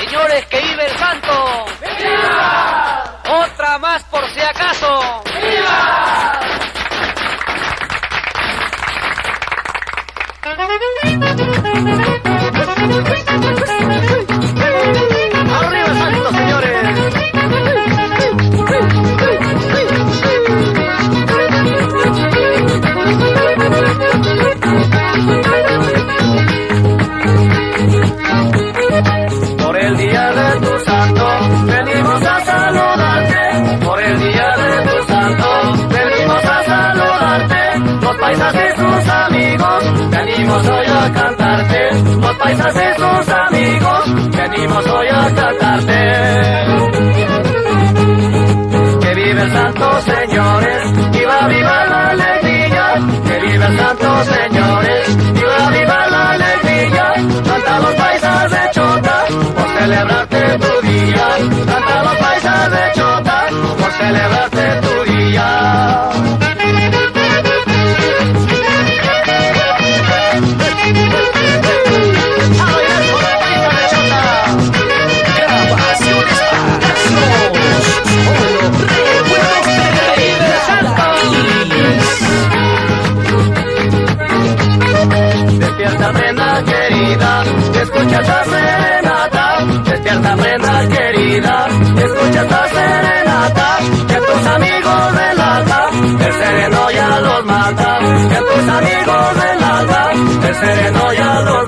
señores, que vive el santo. ¡Viva! Otra más por si acaso. ¡Viva! ¡Arriba el santo, señores! Por el día de tu santo venimos a saludarte. Por el día de tu santo venimos a saludarte. Los paisas y sus amigos venimos hoy a cantarte. Los paisas y sus amigos venimos hoy a cantarte. Que vive el santo, señores, viva, viva la alegría. Que vive el santo, señores, viva, viva la alegría. Canta los paisas de Chota por celebrarte tu día. Canta los paisas de Chota por celebrarte tu día. A bailar con los paisas de Chota. Grabaciones Palacios. Solo recuerdos de Despierta, prenda querida, escucha esta serenata. Despierta, prenda querida, escucha esta serenata. Que tus amigos del alma, el sereno ya los mata. Que tus amigos del alma, el sereno ya los